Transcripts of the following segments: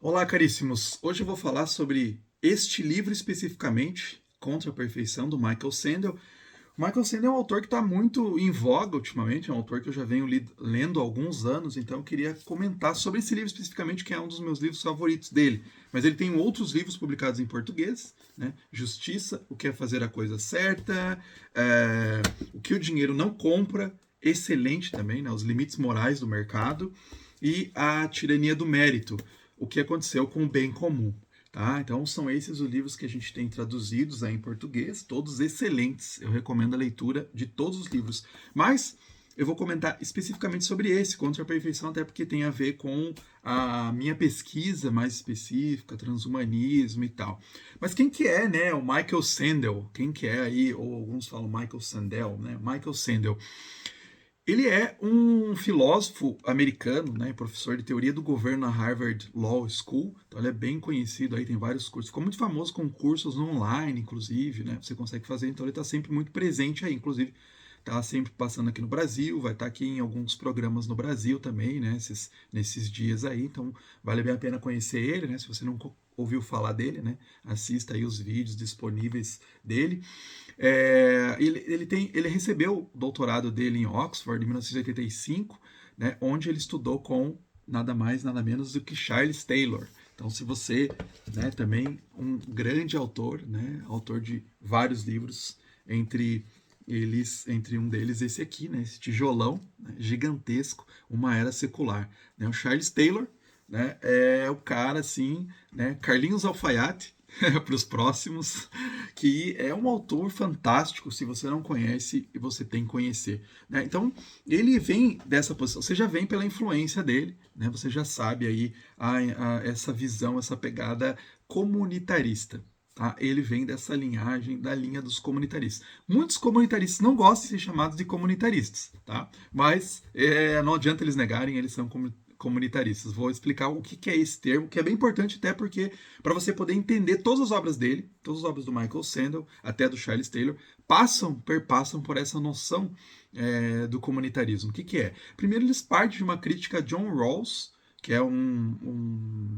Olá, caríssimos! Hoje eu vou falar sobre este livro especificamente, Contra a Perfeição, do Michael Sandel. O Michael Sandel é um autor que está muito em voga ultimamente, é um autor que eu já venho lendo há alguns anos, então eu queria comentar sobre esse livro especificamente, que é um dos meus livros favoritos dele. Mas ele tem outros livros publicados em português, né? Justiça, O que é Fazer a Coisa Certa, O que o Dinheiro Não Compra, excelente também, né? Os Limites Morais do Mercado, e A Tirania do Mérito, O que Aconteceu com o Bem Comum. Tá? Então são esses os livros que a gente tem traduzidos aí em português, todos excelentes. Eu recomendo a leitura de todos os livros. Mas eu vou comentar especificamente sobre esse, Contra a Perfeição, até porque tem a ver com a minha pesquisa mais específica, transhumanismo e tal. Mas quem que é, né, o Michael Sandel? Quem que é aí, ou alguns falam Michael Sandel, né? Michael Sandel. Ele é um filósofo americano, né, professor de teoria do governo na Harvard Law School. Então ele é bem conhecido aí, tem vários cursos. Ficou muito famoso com cursos online, inclusive, né? Você consegue fazer, então ele está sempre muito presente aí, inclusive está sempre passando aqui no Brasil, vai estar aqui em alguns programas no Brasil também, né? Nesses dias aí, então vale bem a pena conhecer ele, né? Se você não ouviu falar dele, né? Assista aí os vídeos disponíveis dele. Ele recebeu o doutorado dele em Oxford em 1985, né, onde ele estudou com nada mais, nada menos do que Charles Taylor. Então, se você, né, também um grande autor, né, autor de vários livros, entre um deles esse aqui, né, esse tijolão, né, gigantesco, Uma Era Secular. Né, o Charles Taylor, né, é o cara assim, né, Carlinhos Alfaiate, para os próximos, que é um autor fantástico. Se você não conhece, você tem que conhecer, né? Então ele vem dessa posição, você já vem pela influência dele, né? Você já sabe aí essa visão, essa pegada comunitarista. Tá? Ele vem dessa linhagem, da linha dos comunitaristas. Muitos comunitaristas não gostam de ser chamados de comunitaristas, tá? Mas não adianta eles negarem, eles são comunitaristas. Vou explicar o que é esse termo, que é bem importante até porque para você poder entender todas as obras dele, todas as obras do Michael Sandel, até do Charles Taylor, perpassam por essa noção do comunitarismo. O que é? Primeiro, eles partem de uma crítica a John Rawls, que é um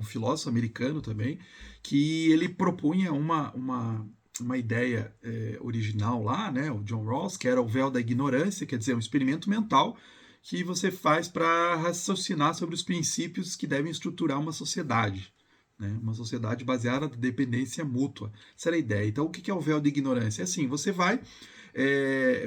filósofo americano também, que ele propunha uma ideia original lá, né, o John Rawls, que era o véu da ignorância, quer dizer, um experimento mental que você faz para raciocinar sobre os princípios que devem estruturar uma sociedade. Né? Uma sociedade baseada na dependência mútua. Essa era a ideia. Então, o que é o véu da ignorância? É assim, você vai. É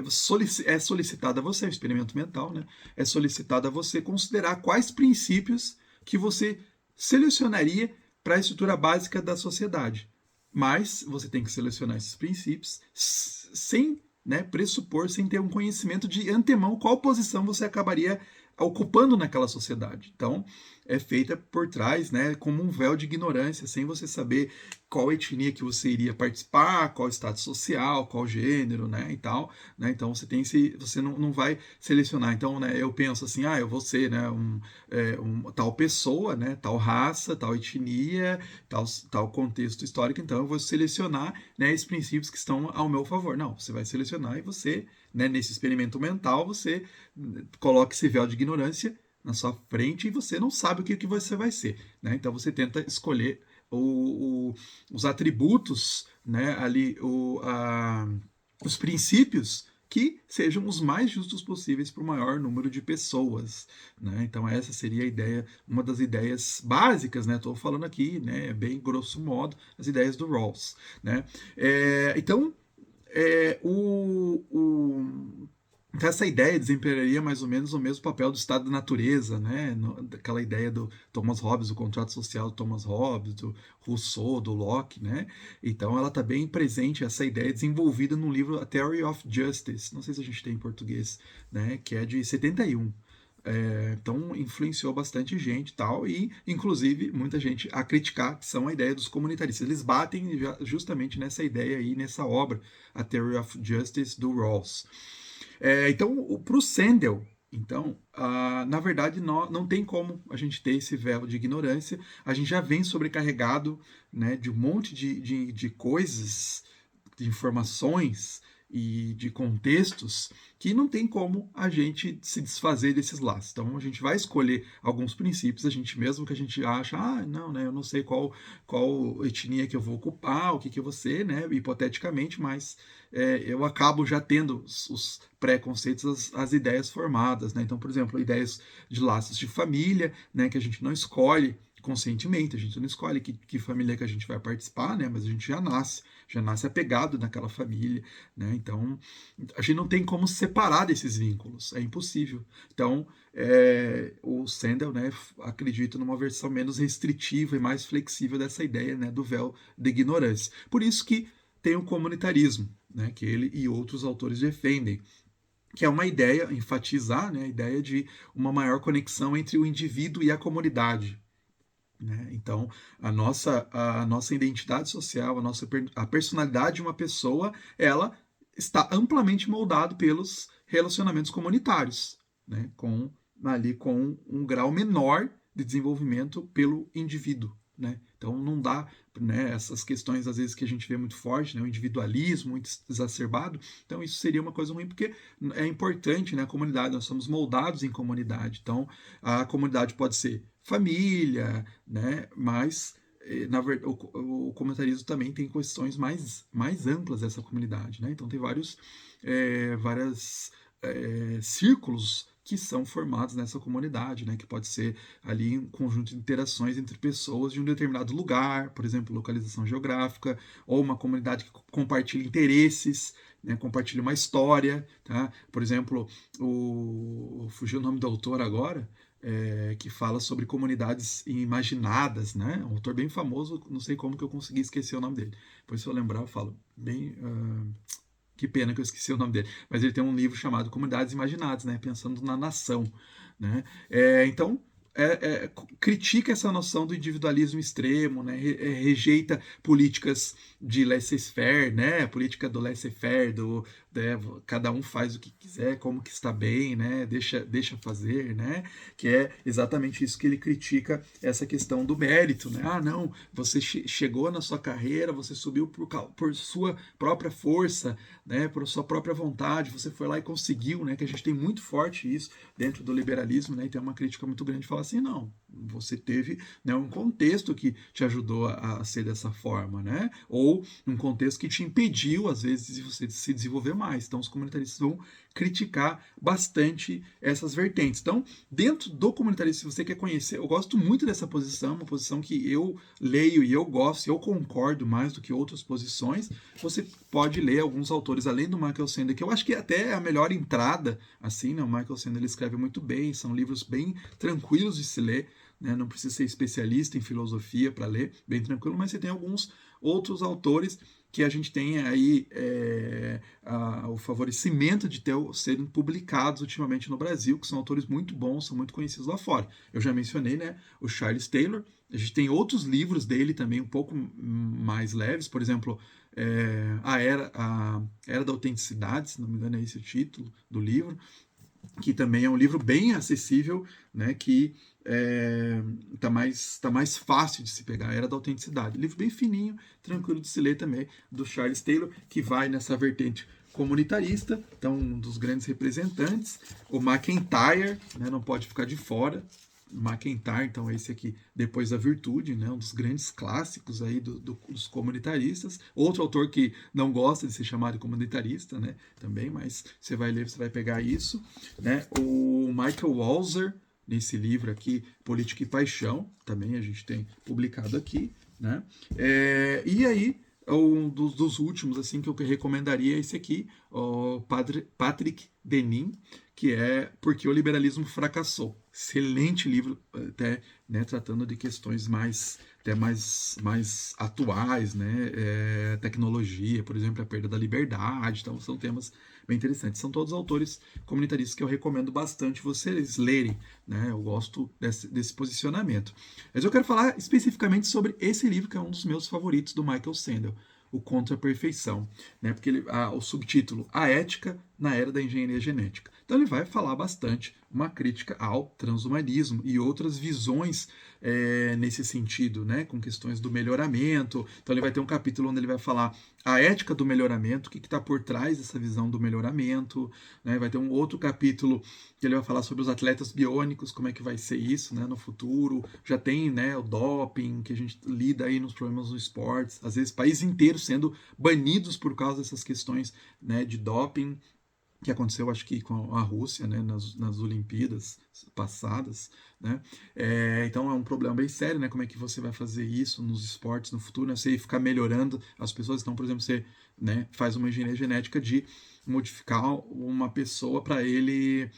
solicitado a você, é um experimento mental, né? É solicitado a você considerar quais princípios que você selecionaria para a estrutura básica da sociedade. Mas você tem que selecionar esses princípios sem, né, pressupor, sem ter um conhecimento de antemão qual posição você acabaria ocupando naquela sociedade. Então, é feita por trás, né, como um véu de ignorância, sem você saber qual etnia que você iria participar, qual status social, qual gênero, né, e tal, né? Então você não vai selecionar. Então, né, eu penso assim, eu vou ser, né, tal pessoa, né, tal raça, tal etnia, tal contexto histórico. Então, eu vou selecionar, né, esses princípios que estão ao meu favor. Não, você vai selecionar e você, né, nesse experimento mental, você coloca esse véu de ignorância na sua frente e você não sabe o que você vai ser. Né? Então você tenta escolher os atributos, né, ali, os princípios que sejam os mais justos possíveis para o maior número de pessoas. Né? Então essa seria a ideia, uma das ideias básicas, né? Estou falando aqui, né, bem grosso modo, as ideias do Rawls. Né? Então, então, essa ideia desempenharia mais ou menos o mesmo papel do estado da natureza, né? Aquela ideia do Thomas Hobbes, o contrato social do Thomas Hobbes, do Rousseau, do Locke, né? Então, ela está bem presente, essa ideia desenvolvida no livro A Theory of Justice, não sei se a gente tem em português, né? Que é de 71. Então influenciou bastante gente e tal, e inclusive muita gente a criticar, que são a ideia dos comunitaristas. Eles batem justamente nessa ideia aí, nessa obra, A Theory of Justice, do Rawls. Então, para o Sandel, então, na verdade, não tem como a gente ter esse véu de ignorância. A gente já vem sobrecarregado, né, de um monte de coisas, de informações, e de contextos que não tem como a gente se desfazer desses laços. Então a gente vai escolher alguns princípios, a gente mesmo que a gente acha, não, né, eu não sei qual etnia que eu vou ocupar, o que eu vou ser, né, hipoteticamente, mas eu acabo já tendo os preconceitos, as ideias formadas, né? Então, por exemplo, ideias de laços de família, né, que a gente não escolhe conscientemente, a gente não escolhe que família que a gente vai participar, né, mas a gente já nasce apegado naquela família, né, então a gente não tem como se separar desses vínculos, é impossível. Então, o Sandel, né, acredita numa versão menos restritiva e mais flexível dessa ideia, né, do véu de ignorância. Por isso que tem o comunitarismo, né, que ele e outros autores defendem, que é uma ideia, enfatizar, né, a ideia de uma maior conexão entre o indivíduo e a comunidade. Né? Então, a nossa identidade social, a personalidade de uma pessoa, ela está amplamente moldada pelos relacionamentos comunitários, né? com um grau menor de desenvolvimento pelo indivíduo. Né? Então, não dá, né, essas questões, às vezes, que a gente vê muito forte, né, o individualismo muito exacerbado. Então, isso seria uma coisa ruim, porque é importante, né, a comunidade, nós somos moldados em comunidade. Então, a comunidade pode ser família, né? Mas o comentarismo também tem questões mais amplas dessa comunidade, né? Então tem vários círculos que são formados nessa comunidade, né? Que pode ser ali um conjunto de interações entre pessoas de um determinado lugar, por exemplo, localização geográfica, ou uma comunidade que compartilha interesses, né? Compartilha uma história, tá? Por exemplo, fugiu o nome do autor agora, que fala sobre comunidades imaginadas, né? Um autor bem famoso, não sei como que eu consegui esquecer o nome dele. Depois, se eu lembrar, eu falo. Que pena que eu esqueci o nome dele. Mas ele tem um livro chamado Comunidades Imaginadas, né? Pensando na nação, né? Então, critica essa noção do individualismo extremo, né? Rejeita políticas de laissez-faire, né? A política do laissez-faire, cada um faz o que quiser, como que está bem, né? Deixa fazer, né? Que é exatamente isso que ele critica, essa questão do mérito, né? Não, você chegou na sua carreira, você subiu por sua própria força, né? Por sua própria vontade, você foi lá e conseguiu, né? Que a gente tem muito forte isso dentro do liberalismo, né? E tem uma crítica muito grande de falar assim, não, você teve, né, um contexto que te ajudou a ser dessa forma, né? Ou um contexto que te impediu, às vezes, de você se desenvolver mais. Então, os comunitaristas vão criticar bastante essas vertentes. Então, dentro do comunitarismo, se você quer conhecer, eu gosto muito dessa posição, uma posição que eu leio e eu gosto, eu concordo mais do que outras posições. Você pode ler alguns autores, além do Michael Sandel, que eu acho que até é a melhor entrada, assim, né? O Michael Sandel, ele escreve muito bem, são livros bem tranquilos de se ler, né? Não precisa ser especialista em filosofia para ler, bem tranquilo, mas você tem alguns outros autores que a gente tem aí o favorecimento de serem publicados ultimamente no Brasil, que são autores muito bons, são muito conhecidos lá fora. Eu já mencionei, né, o Charles Taylor, a gente tem outros livros dele também um pouco mais leves, por exemplo, a Era da Autenticidade, se não me engano é esse o título do livro, que também é um livro bem acessível, né, que tá mais fácil de se pegar, Era da Autenticidade. Livro bem fininho, tranquilo de se ler também, do Charles Taylor, que vai nessa vertente comunitarista, então um dos grandes representantes. O MacIntyre, né, não pode ficar de fora. MacIntyre, então esse aqui, Depois da Virtude, né, um dos grandes clássicos aí dos comunitaristas. Outro autor que não gosta de ser chamado de comunitarista, né, também, mas você vai ler, você vai pegar isso, né. O Michael Walzer, nesse livro aqui, Política e Paixão, também a gente tem publicado aqui, né. E aí, um dos últimos assim que eu recomendaria é esse aqui, o Patrick Dennin, que é Porque o Liberalismo Fracassou. Excelente livro, até, né, tratando de questões até mais atuais, né, tecnologia, por exemplo, a perda da liberdade, então são temas bem interessantes. São todos autores comunitaristas que eu recomendo bastante vocês lerem, né, eu gosto desse posicionamento. Mas eu quero falar especificamente sobre esse livro, que é um dos meus favoritos, do Michael Sandel, O Contra a Perfeição, né, porque o subtítulo, A Ética na era da engenharia genética. Então ele vai falar bastante uma crítica ao transhumanismo e outras visões nesse sentido, né, com questões do melhoramento. Então ele vai ter um capítulo onde ele vai falar a ética do melhoramento, o que está por trás dessa visão do melhoramento, né? Vai ter um outro capítulo que ele vai falar sobre os atletas biônicos, como é que vai ser isso, né, no futuro. Já tem, né, o doping, que a gente lida aí nos problemas dos esportes, às vezes países inteiros sendo banidos por causa dessas questões, né, de doping, que aconteceu, acho que com a Rússia, né, nas Olimpíadas passadas, né? Então é um problema bem sério, né? Como é que você vai fazer isso nos esportes no futuro, né? Você ficar melhorando as pessoas. Então, por exemplo, você, né, faz uma engenharia genética de modificar uma pessoa para ele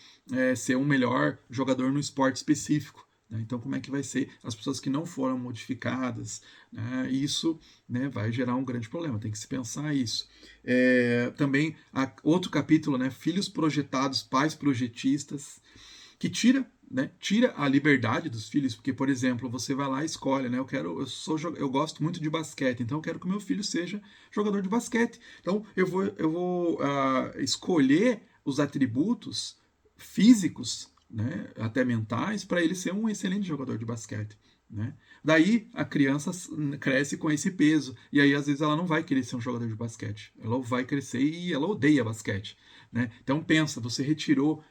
ser um melhor jogador no esporte específico. Então, como é que vai ser as pessoas que não foram modificadas? Né? Isso, né, vai gerar um grande problema, tem que se pensar isso. Também, outro capítulo, né, filhos projetados, pais projetistas, que tira a liberdade dos filhos, porque, por exemplo, você vai lá e escolhe, né? Eu gosto muito de basquete, então eu quero que o meu filho seja jogador de basquete. Então eu vou escolher os atributos físicos, né, até mentais, para ele ser um excelente jogador de basquete. Né? Daí a criança cresce com esse peso, e aí às vezes ela não vai querer ser um jogador de basquete, ela vai crescer e ela odeia basquete. Né? Então pensa, você retirou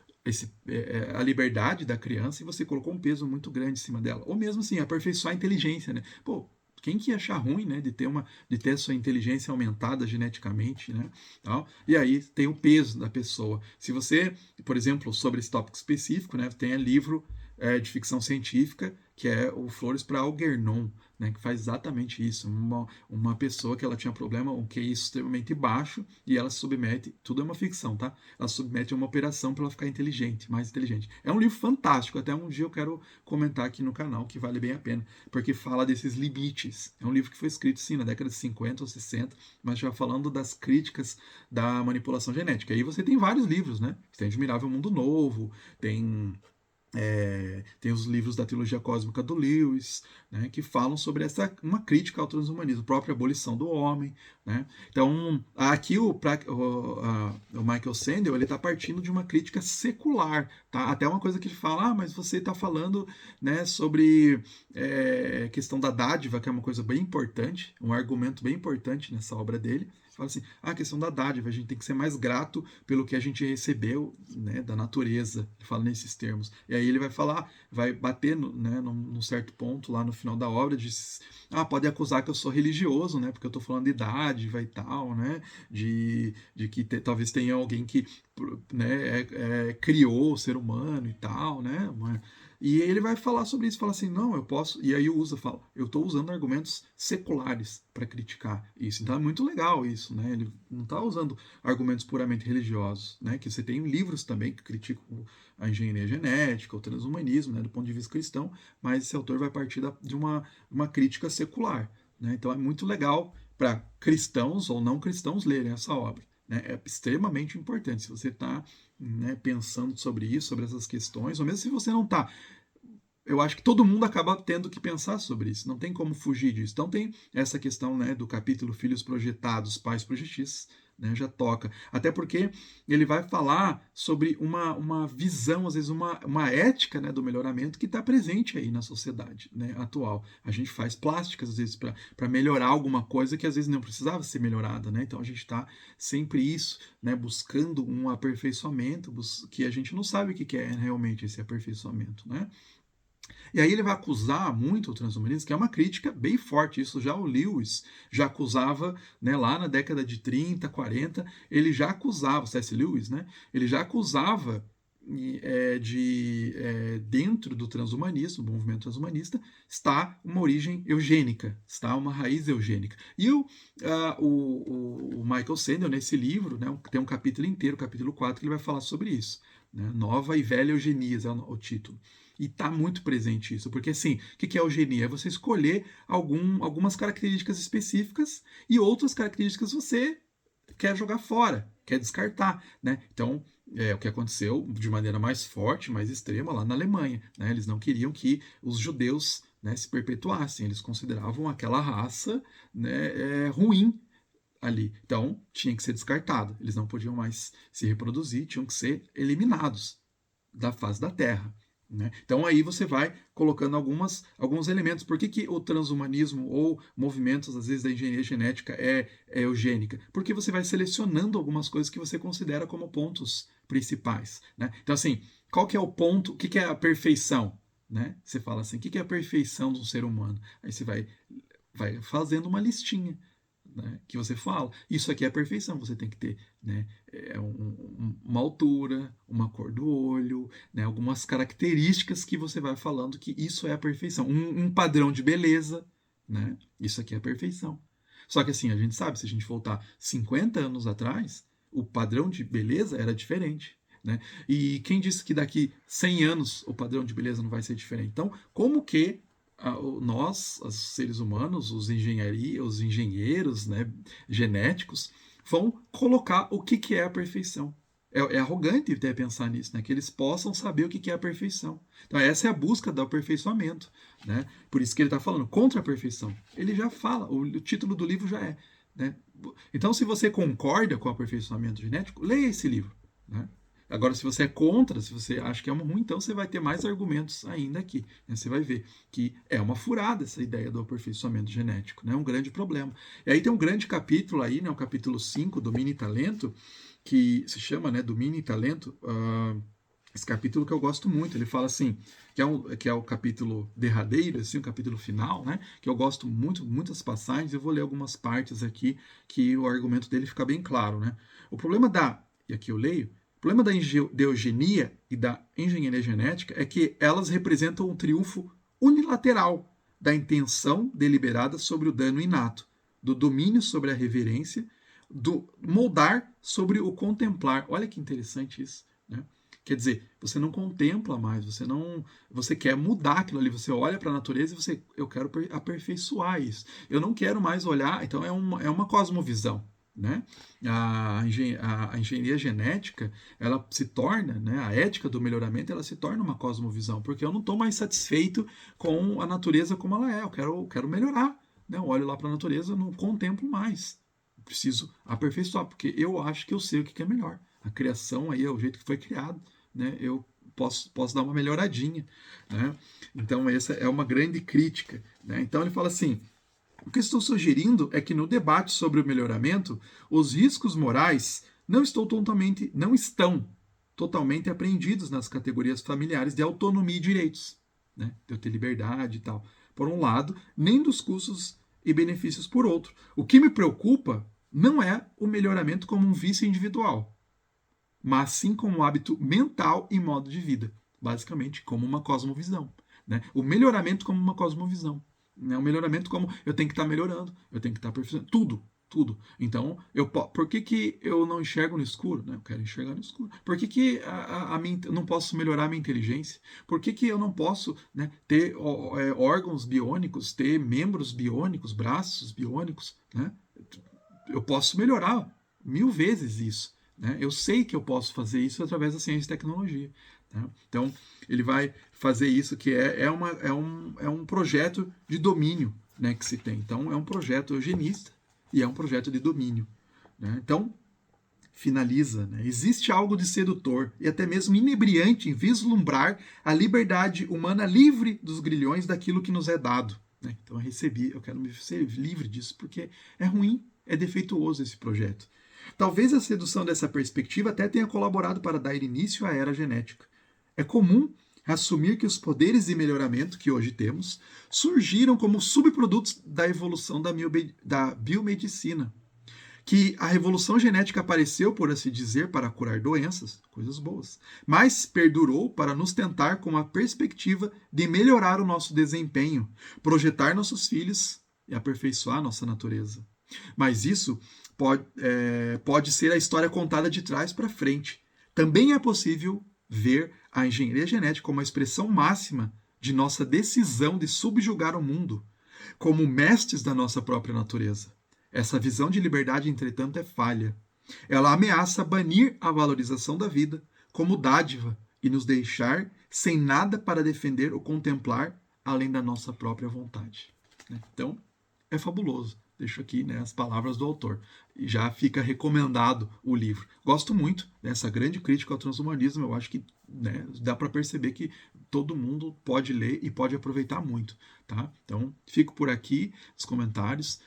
a liberdade da criança e você colocou um peso muito grande em cima dela. Ou mesmo assim, aperfeiçoar a inteligência. Né? Pô, quem que ia achar ruim, né, de ter a sua inteligência aumentada geneticamente, né? Tal. E aí tem o peso da pessoa. Se você, por exemplo, sobre esse tópico específico, né, tem livro de ficção científica que é o Flores para Algernon, né, que faz exatamente isso. Uma pessoa que ela tinha problema, um QI extremamente baixo, e ela se submete, tudo é uma ficção, tá? Ela se submete a uma operação para ela ficar inteligente, mais inteligente. É um livro fantástico, até um dia eu quero comentar aqui no canal, que vale bem a pena, porque fala desses limites. É um livro que foi escrito, sim, na década de 50 ou 60, mas já falando das críticas da manipulação genética. Aí você tem vários livros, né? Tem Admirável Mundo Novo, tem os livros da trilogia cósmica do Lewis, né, que falam sobre uma crítica ao transhumanismo, a própria abolição do homem. Né? Então, aqui o Michael Sandel está partindo de uma crítica secular. Tá? Até uma coisa que ele fala, mas você está falando, né, sobre questão da dádiva, que é uma coisa bem importante, um argumento bem importante nessa obra dele. Fala assim, a questão da dádiva, a gente tem que ser mais grato pelo que a gente recebeu, né, da natureza. Ele fala nesses termos. E aí ele vai falar, vai bater né, num certo ponto lá no final da obra, diz, pode acusar que eu sou religioso, né, porque eu estou falando de dádiva e tal, né, de que talvez tenha alguém que, né, criou o ser humano e tal, né, e ele vai falar sobre isso, fala assim, não, eu posso, e aí fala, eu estou usando argumentos seculares para criticar isso. Então é muito legal isso, né? Ele não está usando argumentos puramente religiosos, né? Que você tem livros também que criticam a engenharia genética, o transhumanismo, né? Do ponto de vista cristão, mas esse autor vai partir de uma crítica secular, né? Então é muito legal para cristãos ou não cristãos lerem essa obra. Né? É extremamente importante. Se você está, né, pensando sobre isso, sobre essas questões, ou mesmo se você não está, eu acho que todo mundo acaba tendo que pensar sobre isso, não tem como fugir disso. Então tem essa questão, né, do capítulo Filhos Projetados, Pais Projetistas, né, já toca. Até porque ele vai falar sobre uma visão, às vezes uma ética, né, do melhoramento que está presente aí na sociedade, né, atual. A gente faz plásticas, às vezes, para melhorar alguma coisa que às vezes não precisava ser melhorada. Né? Então a gente está sempre isso, né, buscando um aperfeiçoamento que a gente não sabe o que é realmente esse aperfeiçoamento. Né? E aí ele vai acusar muito o transhumanismo, que é uma crítica bem forte. Isso já o Lewis já acusava, né, lá na década de 30, 40, ele já acusava, o C.S. Lewis, né, ele já acusava dentro do transhumanismo, do movimento transhumanista, está uma origem eugênica, está uma raiz eugênica. E o Michael Sandel, nesse livro, né, tem um capítulo inteiro, capítulo 4, que ele vai falar sobre isso. Né, Nova e Velha Eugenias é o título. E está muito presente isso, porque assim, o que é eugenia? É você escolher algumas características específicas e outras características você quer jogar fora, quer descartar. Né? Então, é o que aconteceu de maneira mais forte, mais extrema lá na Alemanha. Né? Eles não queriam que os judeus, né, se perpetuassem, eles consideravam aquela raça, né, ruim. ali. Então, tinha que ser descartado. Eles não podiam mais se reproduzir, tinham que ser eliminados da face da Terra. Né? Então aí você vai colocando alguns elementos. Por que o transhumanismo ou movimentos, às vezes, da engenharia genética é eugênica? Porque você vai selecionando algumas coisas que você considera como pontos principais. Né? Então, assim, qual que é o ponto, o que é a perfeição? Né? Você fala assim, o que é a perfeição de um ser humano? Aí você vai fazendo uma listinha. Né, que você fala, isso aqui é a perfeição, você tem que ter, né, uma altura, uma cor do olho, né, algumas características que você vai falando que isso é a perfeição, um padrão de beleza, né, isso aqui é a perfeição. Só que assim, a gente sabe, se a gente voltar 50 anos atrás, o padrão de beleza era diferente. Né? E quem disse que daqui 100 anos o padrão de beleza não vai ser diferente? Então, como que nós, os seres humanos, os engenheiros, né, genéticos, vão colocar o que é a perfeição? É arrogante até pensar nisso, né? Que eles possam saber o que é a perfeição. Então, essa é a busca do aperfeiçoamento. Né? Por isso que ele está falando contra a perfeição. Ele já fala, o título do livro já é. Né? Então, se você concorda com o aperfeiçoamento genético, leia esse livro. Né? Agora, se você é contra, se você acha que é ruim, então você vai ter mais argumentos ainda aqui. Né? Você vai ver que é uma furada essa ideia do aperfeiçoamento genético, né? É um grande problema. E aí tem um grande capítulo aí, né? O capítulo 5 do Mini Talento, que se chama, né, do Mini Talento. Esse capítulo que eu gosto muito, ele fala assim, que é o capítulo derradeiro, assim, o capítulo final, né? Que eu gosto muito, muitas passagens, eu vou ler algumas partes aqui que o argumento dele fica bem claro, né? O problema e aqui eu leio, o problema da eugenia e da engenharia genética é que elas representam um triunfo unilateral da intenção deliberada sobre o dano inato, do domínio sobre a reverência, do moldar sobre o contemplar. Olha que interessante isso, né? Quer dizer, você não contempla mais, você quer mudar aquilo ali, você olha para a natureza e eu quero aperfeiçoar isso. Eu não quero mais olhar, então é uma cosmovisão. Né? A engenharia genética, ela se torna, né, a ética do melhoramento, ela se torna uma cosmovisão, porque eu não estou mais satisfeito com a natureza como ela é, eu quero melhorar. Né? Eu olho lá para a natureza, eu não contemplo mais. Eu preciso aperfeiçoar, porque eu acho que eu sei o que é melhor. A criação aí é o jeito que foi criado. Né? Eu posso dar uma melhoradinha. Né? Então, essa é uma grande crítica. Né? Então, ele fala assim, o que estou sugerindo é que no debate sobre o melhoramento, os riscos morais não estão totalmente apreendidos nas categorias familiares de autonomia e direitos, né? De eu ter liberdade e tal, por um lado, nem dos custos e benefícios por outro. O que me preocupa não é o melhoramento como um vício individual, mas sim como um hábito mental e modo de vida, basicamente como uma cosmovisão. Né? O melhoramento como uma cosmovisão. Né? O melhoramento como eu tenho que estar melhorando, eu tenho que estar aperfeiçoando, tudo. Então, por que eu não enxergo no escuro? Né? Eu quero enxergar no escuro. Por que eu não posso melhorar a minha inteligência? Por que eu não posso, né, ter órgãos biônicos, ter membros biônicos, braços biônicos? Né? Eu posso melhorar 1000 vezes isso. Né? Eu sei que eu posso fazer isso através da ciência e tecnologia. Tá? Então, ele vai fazer isso, que é um projeto de domínio, né, que se tem. Então, é um projeto eugenista e é um projeto de domínio. Né? Então, finaliza, né? Existe algo de sedutor e até mesmo inebriante em vislumbrar a liberdade humana livre dos grilhões daquilo que nos é dado. Né? Então, eu quero me ser livre disso, porque é ruim, é defeituoso esse projeto. Talvez a sedução dessa perspectiva até tenha colaborado para dar início à era genética. É comum assumir que os poderes de melhoramento que hoje temos surgiram como subprodutos da evolução da biomedicina. Que a revolução genética apareceu, por assim dizer, para curar doenças, coisas boas, mas perdurou para nos tentar com a perspectiva de melhorar o nosso desempenho, projetar nossos filhos e aperfeiçoar nossa natureza. Mas isso pode ser a história contada de trás para frente. Também é possível ver a engenharia genética como a expressão máxima de nossa decisão de subjugar o mundo, como mestres da nossa própria natureza. Essa visão de liberdade, entretanto, é falha. Ela ameaça banir a valorização da vida como dádiva e nos deixar sem nada para defender ou contemplar além da nossa própria vontade. Então, é fabuloso. deixo aqui, né, as palavras do autor. E já fica recomendado o livro. Gosto muito dessa grande crítica ao transhumanismo. Eu acho que, né, dá para perceber que todo mundo pode ler e pode aproveitar muito. Tá? Então, fico por aqui, os comentários.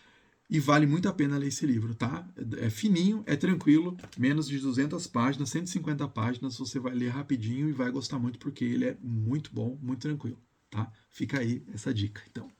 E vale muito a pena ler esse livro, tá? É fininho, é tranquilo, menos de 200 páginas, 150 páginas, você vai ler rapidinho e vai gostar muito porque ele é muito bom, muito tranquilo, tá? Fica aí essa dica, então.